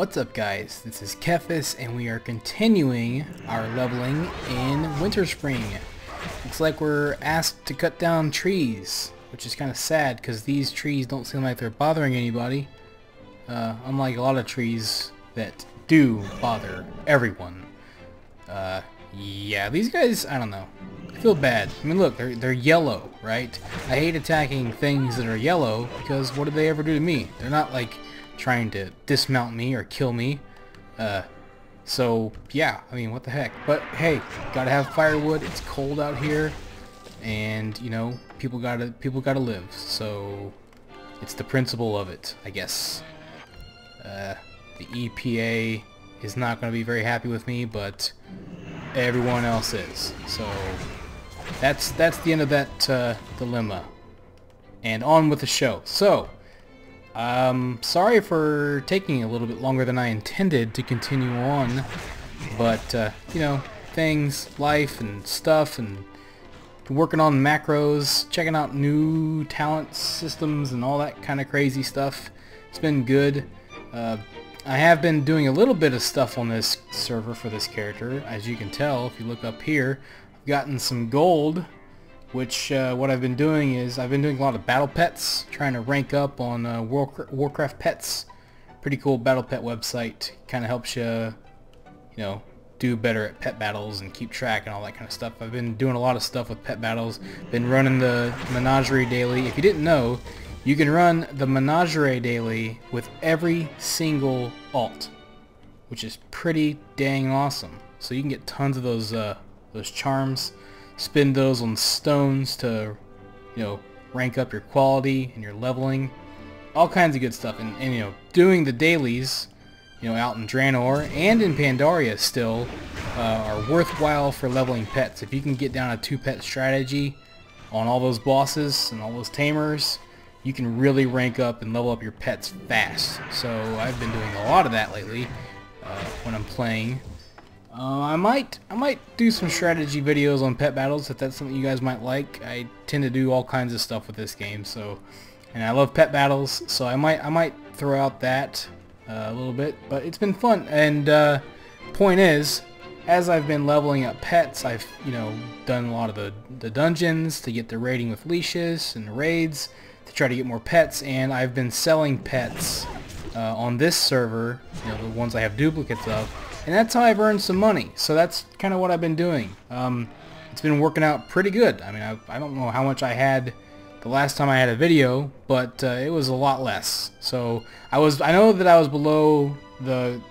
What's up guys, this is Kephas and we are continuing our leveling in Winterspring. Looks like we're asked to cut down trees, which is kind of sad because these trees don't seem like they're bothering anybody. Unlike a lot of trees that do bother everyone. Yeah, these guys, I don't know. I feel bad. I mean look, they're yellow, right? I hate attacking things that are yellow because what did they ever do to me? They're not like trying to dismount me or kill me. So yeah, I mean what the heck. But hey, gotta have firewood. It's cold out here, and you know people gotta live. So it's the principle of it, I guess. The EPA is not gonna be very happy with me, but everyone else is. So that's the end of that dilemma. And on with the show. So. Sorry for taking a little bit longer than I intended to continue on, but, you know, things, life and stuff, and working on macros, checking out new talent systems and all that kind of crazy stuff. It's been good. I have been doing a little bit of stuff on this server for this character. As you can tell, if you look up here, I've gotten some gold. Which, what I've been doing is, I've been doing a lot of battle pets, trying to rank up on Warcraft pets. Pretty cool battle pet website, kind of helps you, you know, do better at pet battles and keep track and all that kind of stuff. I've been doing a lot of stuff with pet battles, been running the Menagerie daily. If you didn't know, you can run the Menagerie daily with every single alt, which is pretty dang awesome. So you can get tons of those charms. Spend those on stones to, you know, rank up your quality and your leveling. All kinds of good stuff. And you know, doing the dailies, you know, out in Draenor and in Pandaria still are worthwhile for leveling pets. If you can get down a 2-pet strategy on all those bosses and all those tamers, you can really rank up and level up your pets fast. So I've been doing a lot of that lately when I'm playing. I might do some strategy videos on pet battles if that's something you guys might like. I tend to do all kinds of stuff with this game, so, and I love pet battles, so I might throw out that a little bit, but it's been fun. And point is, as I've been leveling up pets, I've, you know, done a lot of the dungeons to get the raiding with leashes and the raids to try to get more pets, and I've been selling pets on this server, you know, the ones I have duplicates of. And that's how I've earned some money. So that's kind of what I've been doing. It's been working out pretty good. I mean, I don't know how much I had the last time I had a video, but it was a lot less. So I know that I was below the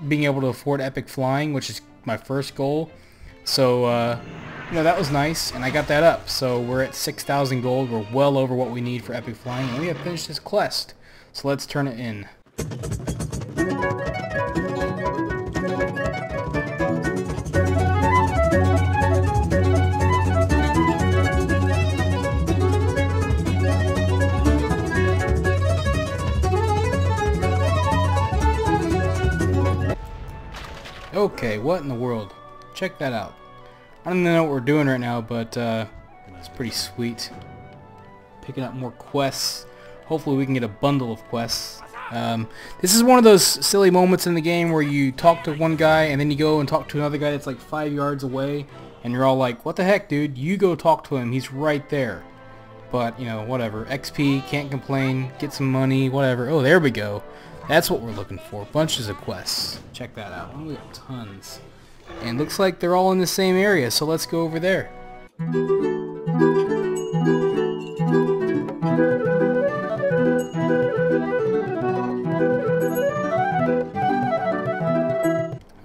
being able to afford epic flying, which is my first goal. So you know, that was nice, and I got that up. So we're at 6,000 gold. We're well over what we need for epic flying, and we have finished this quest. So let's turn it in. Okay, what in the world? Check that out. I don't know what we're doing right now, but it's pretty sweet. Picking up more quests. Hopefully we can get a bundle of quests. This is one of those silly moments in the game where you talk to one guy and then you go and talk to another guy that's like 5 yards away, and you're all like, what the heck, dude? You go talk to him. He's right there. But, you know, whatever. XP, can't complain. Get some money, whatever. Oh, there we go. That's what we're looking for. Bunches of quests. Check that out. Oh, we got tons. And looks like they're all in the same area, so let's go over there.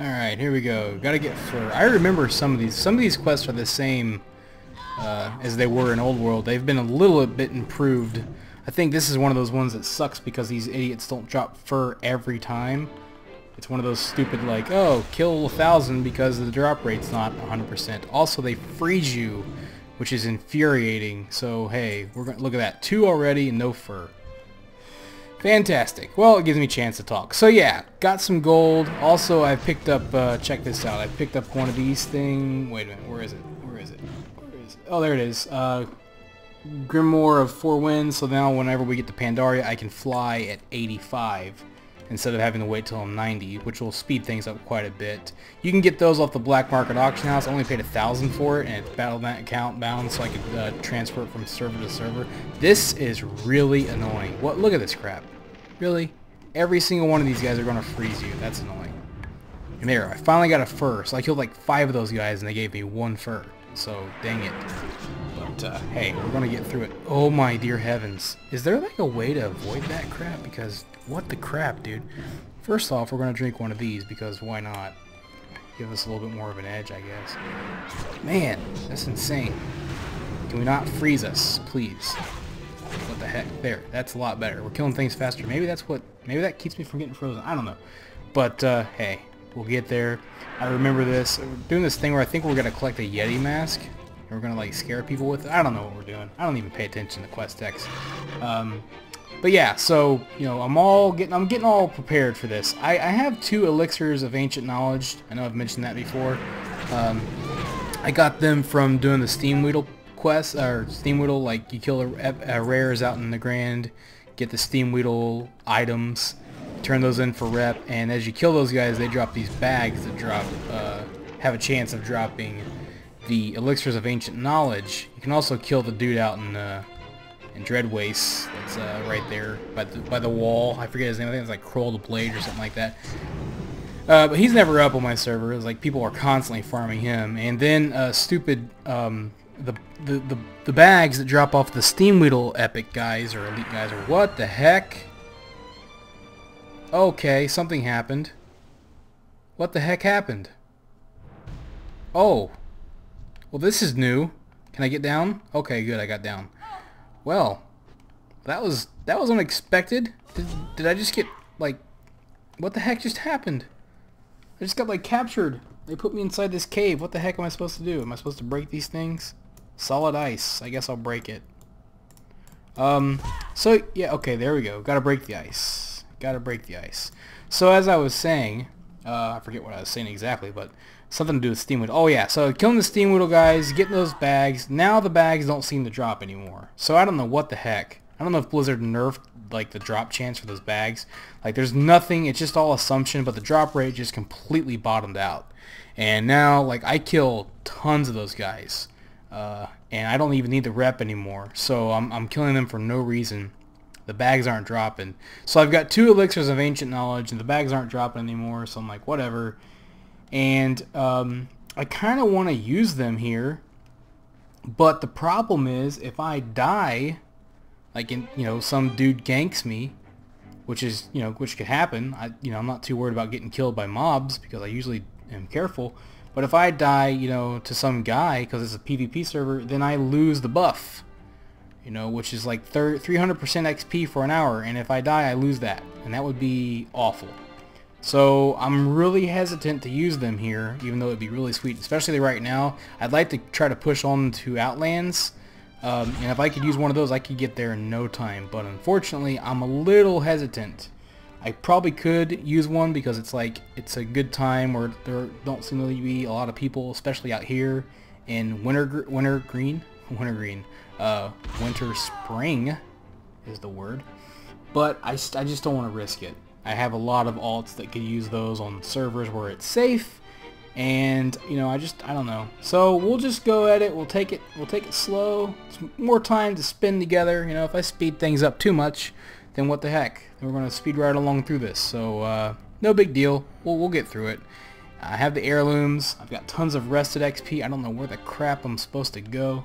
Alright, here we go. Gotta get fur. I remember some of these quests are the same as they were in Old World. They've been a little bit improved. I think this is one of those ones that sucks because these idiots don't drop fur every time. It's one of those stupid like, oh, kill 1,000 because the drop rate's not 100%. Also, they freeze you, which is infuriating. So, hey, we're gonna look at that. 2 already and no fur. Fantastic. Well, it gives me a chance to talk. So yeah, got some gold. Also, I picked up, check this out. I picked up one of these things. Wait a minute, where is it? Where is it? Where is it? Oh, there it is. Grimoire of 4 Winds, so now whenever we get to Pandaria, I can fly at 85. instead of having to wait till I'm 90, which will speed things up quite a bit. You can get those off the black market auction house. I only paid $1,000 for it, and it's Battle.net account bound, so I could transfer it from server to server. This is really annoying. What? Look at this crap. Really? Every single one of these guys are going to freeze you. That's annoying. And there, I finally got a fur. So I killed like 5 of those guys, and they gave me 1 fur. So, dang it. But, hey, we're going to get through it. Oh my dear heavens. Is there like a way to avoid that crap? Because, what the crap, dude? First off, we're going to drink one of these, because why not? Give us a little bit more of an edge, I guess. Man, that's insane. Can we not freeze us, please? What the heck? There, that's a lot better. We're killing things faster. Maybe that's what, maybe that keeps me from getting frozen. I don't know. But, hey, we'll get there. I remember this. We're doing this thing where I think we're going to collect a Yeti mask. And we're going to, like, scare people with it. I don't know what we're doing. I don't even pay attention to quest text. But yeah, so, you know, I'm getting all prepared for this. I have 2 elixirs of ancient knowledge. I know I've mentioned that before. I got them from doing the Steam Weedle quest, or Steam Weedle, like you kill rares out in the Grand, get the Steam Weedle items, turn those in for rep, and as you kill those guys, they drop these bags that drop, have a chance of dropping the elixirs of ancient knowledge. You can also kill the dude out in Dread Waste. That's right there by the wall. I forget his name. I think it's like Kroll the Blade or something like that. But he's never up on my server. It's like people are constantly farming him. And then stupid the bags that drop off the Steam Weedle epic guys or elite guys, or what the heck? Okay, something happened. What the heck happened? Oh. Well, this is new. Can I get down? Okay, good, I got down. Well, that was unexpected. Did I just get, like, what the heck just happened? I just got, like, captured. They put me inside this cave. What the heck am I supposed to do? Am I supposed to break these things? Solid ice. I guess I'll break it. So, yeah, okay, there we go. Gotta break the ice. Gotta break the ice. So, as I was saying, I forget what I was saying exactly, but something to do with Steam Weedle. Oh, yeah, so killing the Steam Weedle guys, getting those bags. Now the bags don't seem to drop anymore. So, I don't know what the heck. I don't know if Blizzard nerfed, like, the drop chance for those bags. Like, there's nothing. It's just all assumption, but the drop rate just completely bottomed out. And now, like, I kill tons of those guys. And I don't even need the rep anymore. So I'm killing them for no reason. The bags aren't dropping. So I've got 2 elixirs of ancient knowledge, and the bags aren't dropping anymore. So I'm like, whatever. And I kind of want to use them here. But the problem is, if I die, like, some dude ganks me, which is, which could happen. I'm not too worried about getting killed by mobs because I usually am careful. But if I die, to some guy, because it's a PvP server, then I lose the buff, which is like 300% XP for an hour, and if I die, I lose that, and that would be awful. So I'm really hesitant to use them here, even though it'd be really sweet, especially right now. I'd like to try to push on to Outlands, and if I could use one of those, I could get there in no time, but unfortunately, I'm a little hesitant. I probably could use one because it's a good time where there don't seem to be a lot of people, especially out here in Winterspring is the word. But I just don't want to risk it. I have a lot of alts that could use those on servers where it's safe, and I don't know. So we'll just go at it. We'll take it slow. It's more time to spend together. If I speed things up too much, then what the heck? We're going to speed right along through this. So, no big deal. We'll get through it. I have the heirlooms. I've got tons of rested XP. I don't know where the crap I'm supposed to go.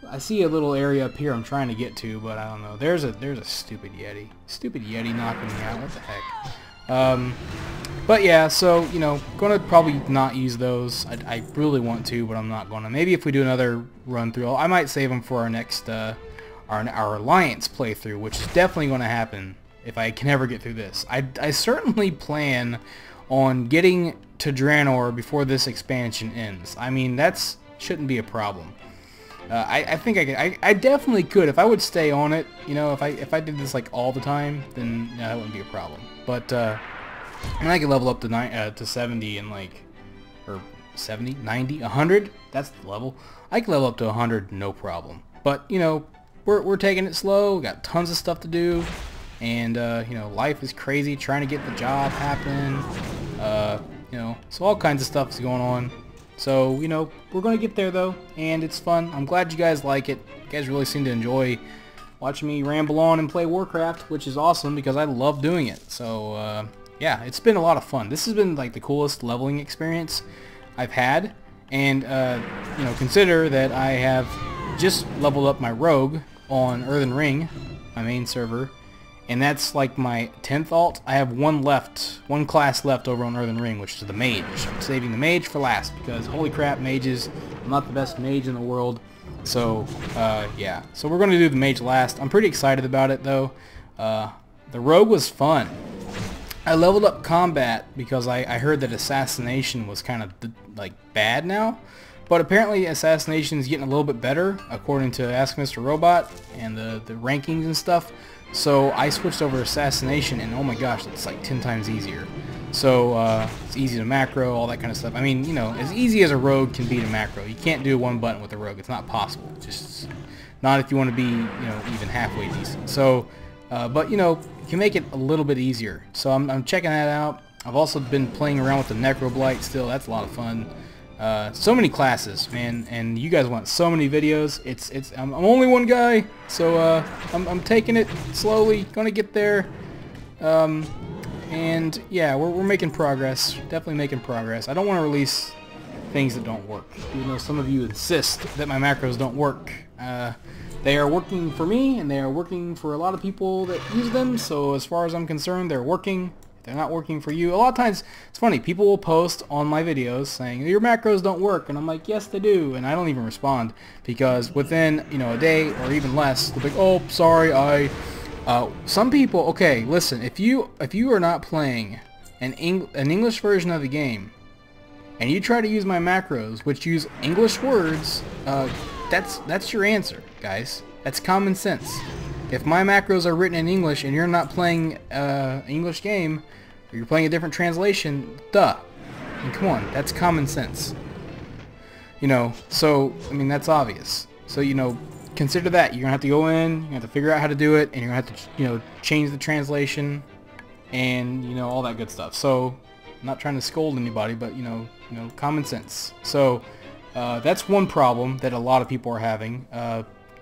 I see a little area up here I'm trying to get to, but I don't know. There's a stupid Yeti. Stupid Yeti knocking me out. What the heck? But yeah, so, going to probably not use those. I really want to, but I'm not going to. Maybe if we do another run through, I might save them for our next, our Alliance playthrough, which is definitely going to happen if I can ever get through this. I certainly plan on getting to Draenor before this expansion ends. I mean, that shouldn't be a problem. I think I definitely could if I would stay on it. If I did this like all the time, then that wouldn't be a problem. But I could level up to 70 and or 70, 90, 100. That's the level. I could level up to 100, no problem. But we're taking it slow. We got tons of stuff to do. and you know, life is crazy, trying to get the job happening, you know, so all kinds of stuff is going on. So, you know, we're gonna get there though, and it's fun. I'm glad you guys like it. You guys really seem to enjoy watching me ramble on and play Warcraft, which is awesome because I love doing it. So yeah, it's been a lot of fun. This has been like the coolest leveling experience I've had, and you know, consider that I have just leveled up my rogue on Earthen Ring, my main server, and that's like my 10th alt. I have one class left over on Earthen Ring, which is the mage. I'm saving the mage for last because holy crap, mages, I'm not the best mage in the world. So yeah, so we're going to do the mage last. I'm pretty excited about it though. The rogue was fun. I leveled up combat because I heard that assassination was kind of like bad now, but apparently assassination is getting a little bit better according to Ask Mr. Robot and the rankings and stuff. So I switched over to assassination, and oh my gosh, it's like 10 times easier. So it's easy to macro, all that kind of stuff. I mean, you know, as easy as a rogue can be to macro. You can't do one button with a rogue. It's not possible. Just not if you want to be, you know, even halfway decent. So, but you know, you can make it a little bit easier. So I'm checking that out. I've also been playing around with the Necroblight still. That's a lot of fun. So many classes, man, and you guys want so many videos. I'm only one guy, so I'm taking it slowly, gonna get there. And yeah, we're making progress, definitely making progress. I don't want to release things that don't work, even though some of you insist that my macros don't work. They are working for me, and they are working for a lot of people that use them, so as far as I'm concerned, they're working. They're not working for you. A lot of times, it's funny, people will post on my videos saying, your macros don't work, and I'm like, yes they do, and I don't even respond, because within, you know, a day or even less, they'll be like, oh, sorry, some people, okay, listen, if you are not playing an English version of the game, and you try to use my macros, which use English words, that's your answer, guys. That's common sense. If my macros are written in English and you're not playing an English game, or you're playing a different translation, duh. I mean, come on, that's common sense. You know, so, I mean, that's obvious. So, you know, consider that. You're going to have to go in, you have to figure out how to do it, and you're going to have to, you know, change the translation, and, you know, all that good stuff. So, I'm not trying to scold anybody, but, you know, common sense. So, that's one problem that a lot of people are having.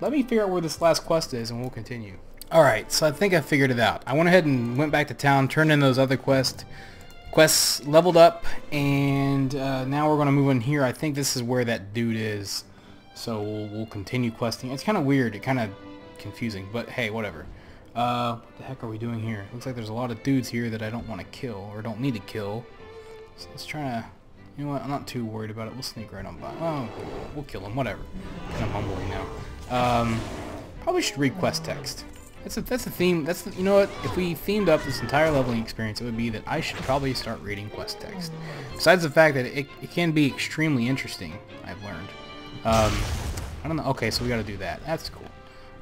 Let me figure out where this last quest is, and we'll continue. Alright, so I think I figured it out. I went ahead and went back to town, turned in those other quests, leveled up, and now we're going to move in here. I think this is where that dude is, so we'll continue questing. It's kind of weird, it's kind of confusing, but hey, whatever. What the heck are we doing here? Looks like there's a lot of dudes here that I don't want to kill, or don't need to kill. So let's try to... You know what, I'm not too worried about it. We'll sneak right on by. Oh, we'll kill him, whatever. Kind of mumbling now. Probably should read quest text. That's a theme. You know what? If we themed up this entire leveling experience, it would be that I should probably start reading quest text. Besides the fact that it can be extremely interesting, I've learned. I don't know. Okay, so we got to do that. That's cool.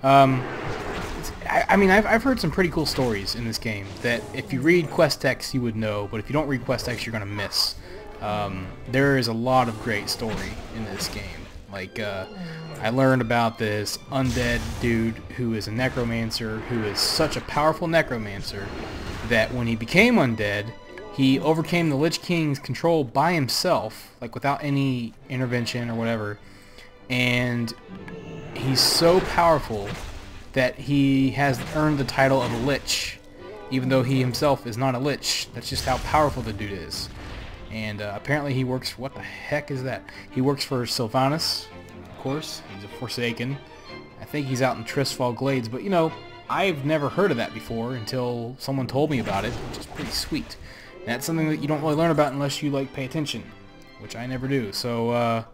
I mean, I've heard some pretty cool stories in this game that if you read quest text, you would know, but if you don't read quest text, you're gonna miss. There is a lot of great story in this game. Like, I learned about this undead dude who is a necromancer, who is such a powerful necromancer that when he became undead, he overcame the Lich King's control by himself, like without any intervention or whatever, and he's so powerful that he has earned the title of a Lich, even though he himself is not a Lich. That's just how powerful the dude is. And apparently he works for, what the heck is that? He works for Sylvanas, of course. He's a Forsaken. I think he's out in Tristfall Glades, but you know, I've never heard of that before until someone told me about it, which is pretty sweet. And that's something that you don't really learn about unless you like pay attention, which I never do. So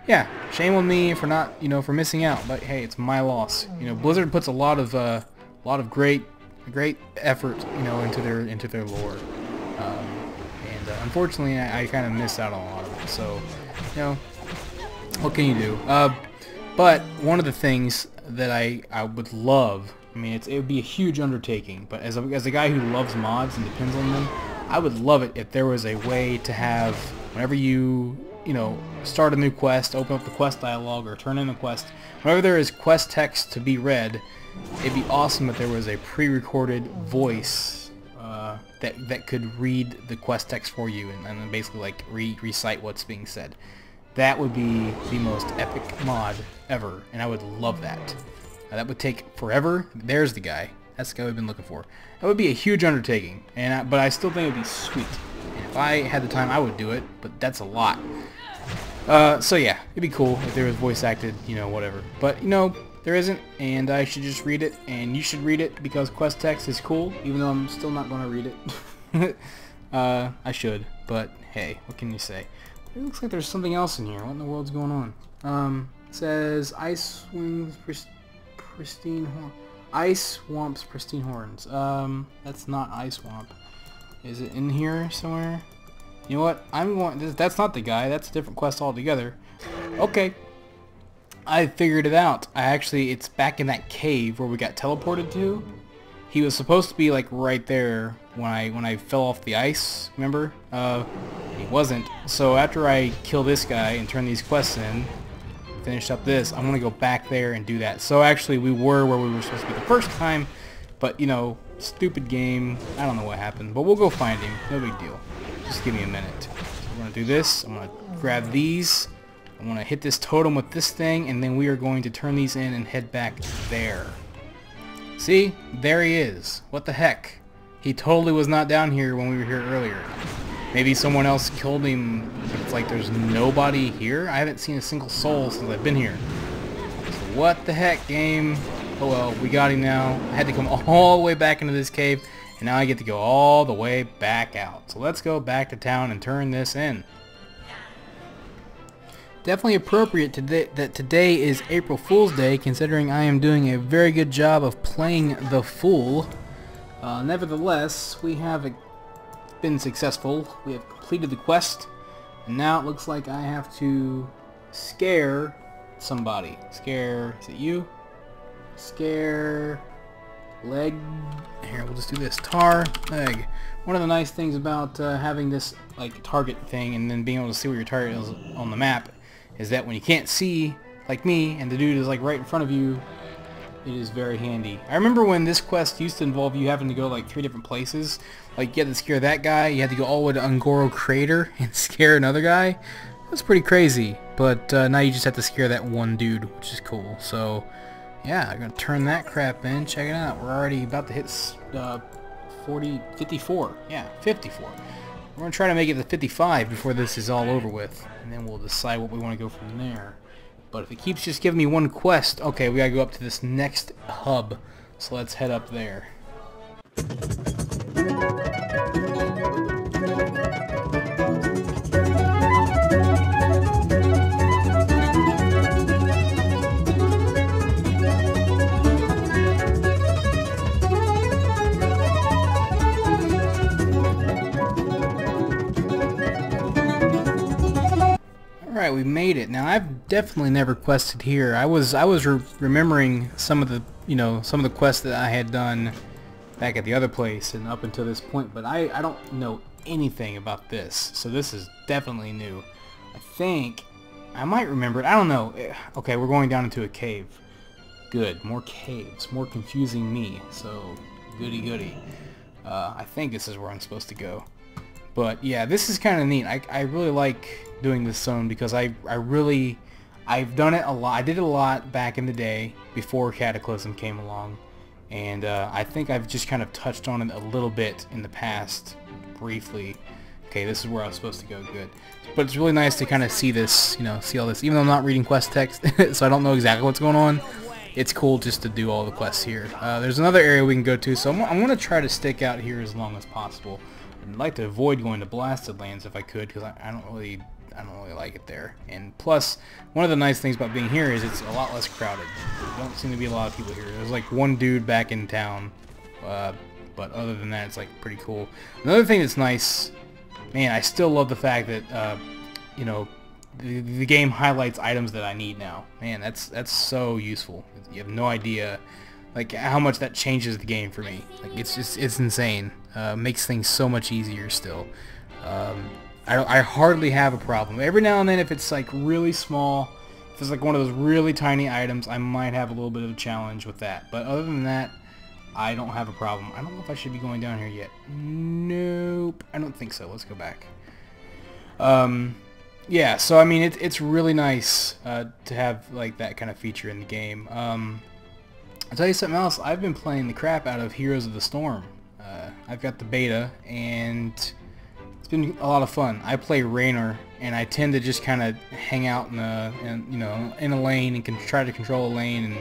yeah, shame on me for not, you know, for missing out, but hey, it's my loss. You know, Blizzard puts a lot of great effort, you know, into their lore. Unfortunately, I kind of missed out on a lot of it, so, you know, what can you do? But one of the things that I would love, I mean, it would be a huge undertaking, but as a guy who loves mods and depends on them, I would love it if there was a way to have, whenever you know, start a new quest, open up the quest dialogue, or turn in a quest, whenever there is quest text to be read, it'd be awesome if there was a pre-recorded voice that could read the quest text for you and then basically like recite what's being said. That would be the most epic mod ever, and I would love that. That would take forever. There's the guy. That's the guy we've been looking for. That would be a huge undertaking, but I still think it would be sweet. And if I had the time, I would do it, but that's a lot. So yeah, it'd be cool if there was voice acted, you know, whatever. But, you know, there isn't, and I should just read it, and you should read it because quest text is cool, even though I'm still not going to read it. I should, but hey, what can you say? It looks like there's something else in here. What in the world's going on? It says Ice Wings Pristine Horn. Ice Swamp's Pristine Horns. That's not Ice Swamp. Is it in here somewhere? You know what? I'm going. That's not the guy. That's a different quest altogether. Okay. I figured it out. It's back in that cave where we got teleported to. He was supposed to be like right there when I fell off the ice. Remember? He wasn't. So after I kill this guy and turn these quests in, finish up this, I'm gonna go back there and do that. So actually, we were where we were supposed to be the first time, but you know, stupid game. I don't know what happened, but we'll go find him. No big deal. Just give me a minute. So I'm gonna do this. I'm gonna grab these. I'm gonna hit this totem with this thing, and then we are going to turn these in and head back there. See? There he is. What the heck? He totally was not down here when we were here earlier. Maybe someone else killed him. It's like there's nobody here. I haven't seen a single soul since I've been here. So what the heck, game? Oh well, we got him now. I had to come all the way back into this cave, and now I get to go all the way back out. So let's go back to town and turn this in. Definitely appropriate that today is April Fool's Day, considering I am doing a very good job of playing the Fool. Nevertheless, we have been successful. We have completed the quest, and now it looks like I have to scare somebody. Scare, is it you? Scare leg. Here, we'll just do this. Tar leg. One of the nice things about having this like target thing and then being able to see where your target is on the map is that when you can't see, like me, and the dude is like right in front of you, it is very handy. I remember when this quest used to involve you having to go like 3 different places. Like you had to scare that guy, you had to go all the way to Ungoro Crater and scare another guy. That's pretty crazy, but now you just have to scare that one dude, which is cool. So yeah, I'm gonna turn that crap in. Check it out. We're already about to hit 54. Yeah, 54. We're gonna try to make it to 55 before this is all over with, and then we'll decide what we want to go from there. But if it keeps just giving me one quest, okay, we gotta go up to this next hub. So let's head up there. Alright, we made it. Now I've definitely never quested here. I was remembering some of the quests that I had done back at the other place and up until this point, but I don't know anything about this. So this is definitely new. I think I might remember it. I don't know. Okay, we're going down into a cave. Good. More caves. More confusing me. So goody goody. I think this is where I'm supposed to go. But yeah, this is kind of neat. I really like doing this zone because I've done it a lot. I did it a lot back in the day before Cataclysm came along, and I think I've just kind of touched on it a little bit in the past, briefly. Okay, this is where I was supposed to go. Good. But it's really nice to kind of see this, see all this, even though I'm not reading quest text, so I don't know exactly what's going on. It's cool just to do all the quests here. There's another area we can go to, so I'm going to try to stick out here as long as possible. I'd like to avoid going to Blasted Lands if I could, because I don't really like it there. And plus, one of the nice things about being here is it's a lot less crowded. There don't seem to be a lot of people here. There's like one dude back in town, but other than that, it's like pretty cool. Another thing that's nice, man, I still love the fact that the game highlights items that I need now. Man, that's so useful. You have no idea like how much that changes the game for me. Like it's insane. Makes things so much easier still. I hardly have a problem. Every now and then, if it's like really small, If it's like one of those really tiny items, I might have a little bit of a challenge with that. But other than that, I don't have a problem. I don't know if I should be going down here yet. Nope. I don't think so. Let's go back. Yeah, so I mean, it's really nice to have like that kind of feature in the game. I'll tell you something else. I've been playing the crap out of Heroes of the Storm. I've got the beta, and it's been a lot of fun. I play Raynor, and I tend to just kind of hang out in a lane and try to control a lane and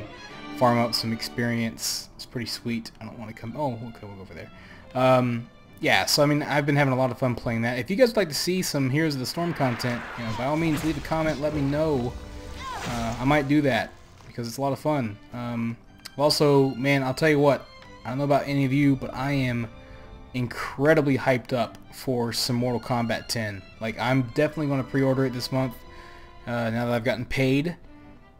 farm up some experience. It's pretty sweet. I don't want to come... Oh, okay, we'll go over there. Yeah, so I mean, I've been having a lot of fun playing that. If you guys would like to see some Heroes of the Storm content, by all means, leave a comment, let me know. I might do that, because it's a lot of fun. Also, man, I'll tell you what, I don't know about any of you, but I am incredibly hyped up for some Mortal Kombat 10. Like, I'm definitely going to pre-order it this month, now that I've gotten paid,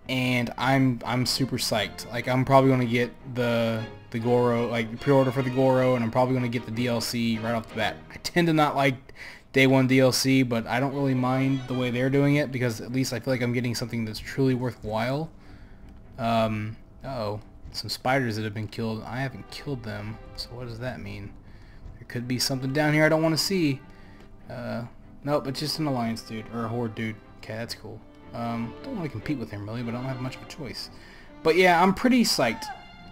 and I'm super psyched. Like, I'm probably going to get the Goro, like pre-order for the Goro, and I'm probably going to get the DLC right off the bat. I tend to not like day one DLC, but I don't really mind the way they're doing it, because at least I feel like I'm getting something that's truly worthwhile. Uh-oh. Some spiders that have been killed. I haven't killed them, so what does that mean? There could be something down here I don't want to see. Nope, it's just an alliance dude, or a horde dude. Okay, that's cool. Don't want to compete with him really, but I don't have much of a choice. But yeah, I'm pretty psyched.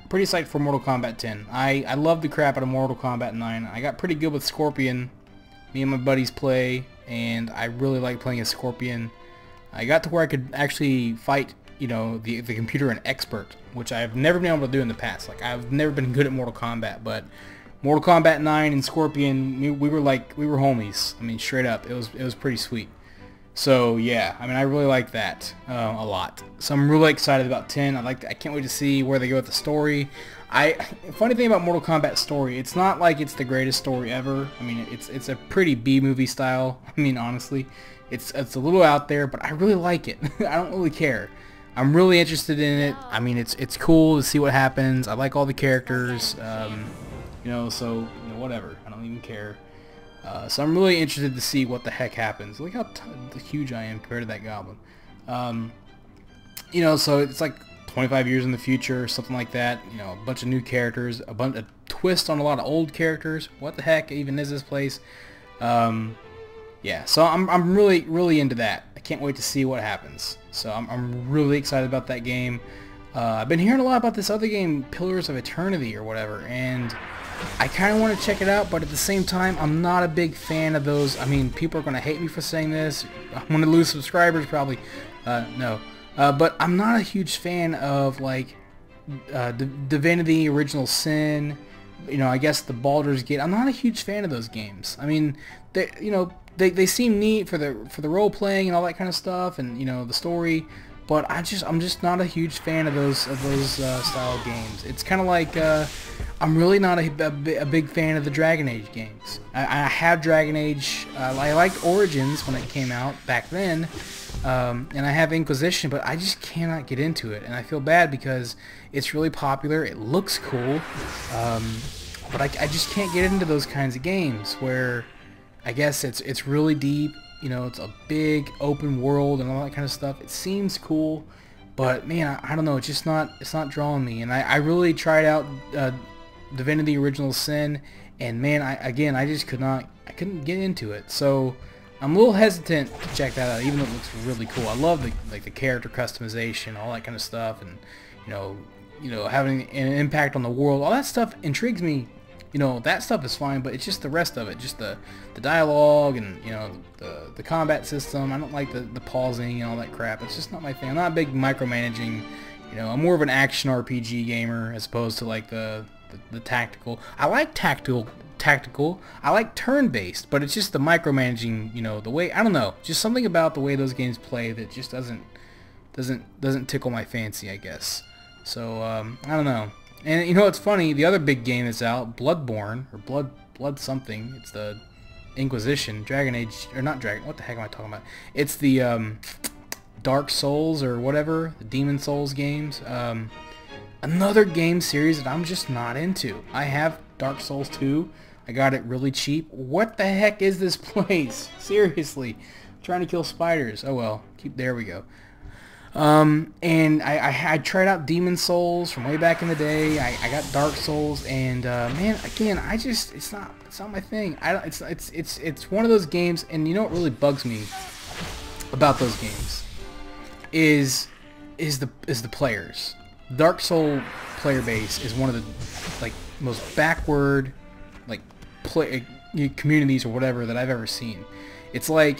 Pretty psyched for Mortal Kombat 10. I love the crap out of Mortal Kombat 9. I got pretty good with Scorpion. Me and my buddies play, and I really like playing as Scorpion. I got to where I could actually fight, the computer an expert, which I've never been able to do in the past. Like, I've never been good at Mortal Kombat, but Mortal Kombat 9 and Scorpion, we were homies. I mean, straight up, it was pretty sweet. So yeah, I mean, I really like that a lot. So I'm really excited about 10. I can't wait to see where they go with the story. Funny thing about Mortal Kombat story, it's not like it's the greatest story ever. I mean, it's a pretty B-movie style. I mean, honestly, it's a little out there, but I really like it. I don't really care. I'm really interested in it. I mean, it's cool to see what happens. I like all the characters. So whatever. I don't even care. So I'm really interested to see what the heck happens. Look how huge I am compared to that goblin. So it's like 25 years in the future, something like that. A bunch of new characters, a twist on a lot of old characters. What the heck even is this place? Yeah, so I'm really into that. I can't wait to see what happens. So I'm really excited about that game. I've been hearing a lot about this other game, Pillars of Eternity or whatever, and I kind of want to check it out, but at the same time, I'm not a big fan of those. I mean, people are going to hate me for saying this. I'm going to lose subscribers probably. No. But I'm not a huge fan of, like, Divinity, Original Sin, I guess the Baldur's Gate. I'm not a huge fan of those games. I mean, they seem neat for the role playing and all that kind of stuff, and the story. But I'm just not a huge fan of those style of games. It's kind of like I'm really not a big fan of the Dragon Age games. I have Dragon Age. I liked Origins when it came out back then, and I have Inquisition, but I just cannot get into it, and I feel bad because it's really popular. It looks cool, but I just can't get into those kinds of games where I guess it's really deep. It's a big open world and all that kind of stuff. It seems cool, but man, I don't know. It's not drawing me. And I really tried out Divinity Original Sin, and man, I just couldn't get into it. So I'm a little hesitant to check that out, even though it looks really cool. I love the character customization, all that kind of stuff, and having an impact on the world. All that stuff intrigues me. That stuff is fine, but it's just the rest of it, just the dialogue and the combat system. I don't like the pausing and all that crap. It's just not my thing. I'm not a big micromanaging. I'm more of an action RPG gamer as opposed to like the tactical. I like tactical. I like turn-based, but it's just the micromanaging. The way, I don't know, just something about the way those games play that just doesn't tickle my fancy, I guess. So I don't know. And it's funny, the other big game that's out, Bloodborne, or Blood something, it's the Inquisition, Dragon Age, or not Dragon, what the heck am I talking about? It's the Dark Souls, or whatever, the Demon Souls games. Another game series that I'm just not into. I have Dark Souls 2, I got it really cheap. What the heck is this place? Seriously, I'm trying to kill spiders. Oh well, there we go. And I tried out Demon Souls from way back in the day. I got Dark Souls, and man, again, it's not my thing. It's one of those games, and you know what really bugs me about those games is the players. Dark Soul player base is one of the like most backward like communities or whatever that I've ever seen. It's like,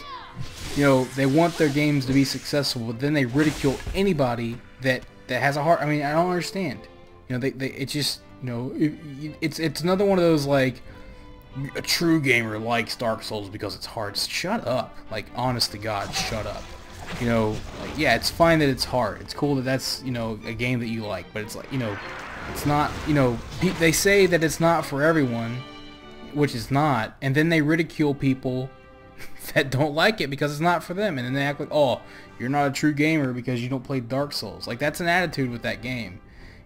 you know, they want their games to be successful, but then they ridicule anybody that has a heart. I mean, I don't understand. You know, it's just, you know, it's another one of those like, a true gamer likes Dark Souls because it's hard. Shut up. Like, honest to God, shut up. You know, like, yeah, it's fine that it's hard. It's cool that that's, you know, a game that you like, but it's like, you know, it's not, you know, they say that it's not for everyone, which is not, and then they ridicule people that don't like it because it's not for them, and then they act like, oh, you're not a true gamer because you don't play Dark Souls. Like, that's an attitude with that game.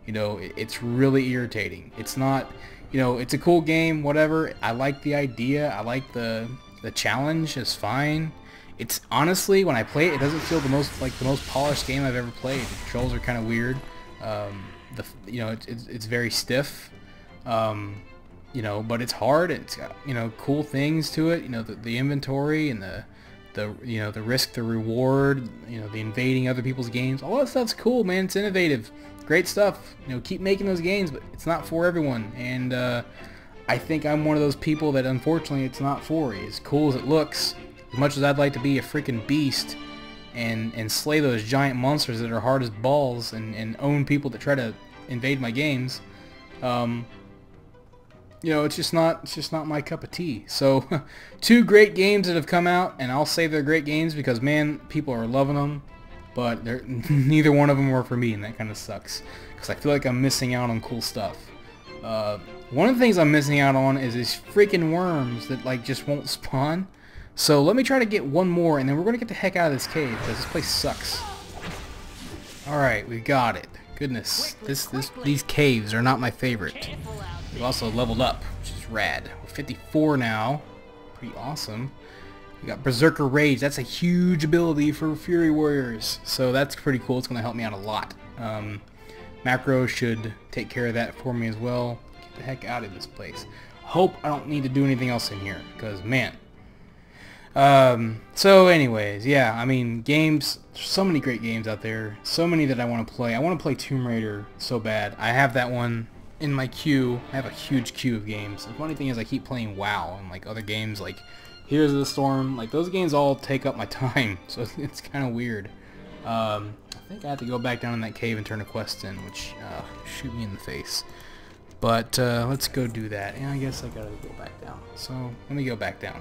You know, it's really irritating. It's not, you know, it's a cool game, whatever. I like the idea. I like the challenge. It's fine. It's honestly, when I play it, it doesn't feel the most polished game I've ever played. The controls are kind of weird. You know, it's very stiff. You know, but it's hard. It's got, you know, cool things to it. You know, the inventory and the you know, the risk, the reward. You know, the invading other people's games. All that stuff's cool, man. It's innovative, great stuff. You know, keep making those games, but it's not for everyone. And I think I'm one of those people that unfortunately it's not for. As cool as it looks, as much as I'd like to be a freaking beast and slay those giant monsters that are hard as balls and own people that try to invade my games. You know, it's just not my cup of tea. So, two great games that have come out, and I'll say they're great games because, man, people are loving them, but neither one of them were for me, and that kind of sucks because I feel like I'm missing out on cool stuff. One of the things I'm missing out on is these freaking worms that like just won't spawn. So let me try to get one more, and then we're gonna get the heck out of this cave because this place sucks. All right, we got it. Goodness, these caves are not my favorite. We've also leveled up, which is rad. We're 54 now. Pretty awesome. We got Berserker Rage. That's a huge ability for Fury Warriors. So that's pretty cool. It's going to help me out a lot. Macro should take care of that for me as well. Get the heck out of this place. Hope I don't need to do anything else in here. Because, man. So anyways, yeah, I mean, games. There's so many great games out there. So many that I want to play. I want to play Tomb Raider so bad. I have that one in my queue. I have a huge queue of games. The funny thing is I keep playing WoW and like other games like Heroes of the Storm. Like those games all take up my time, so it's kind of weird. I think I have to go back down in that cave and turn a quest in, which shoot me in the face. But let's go do that. And I guess I gotta go back down. So let me go back down.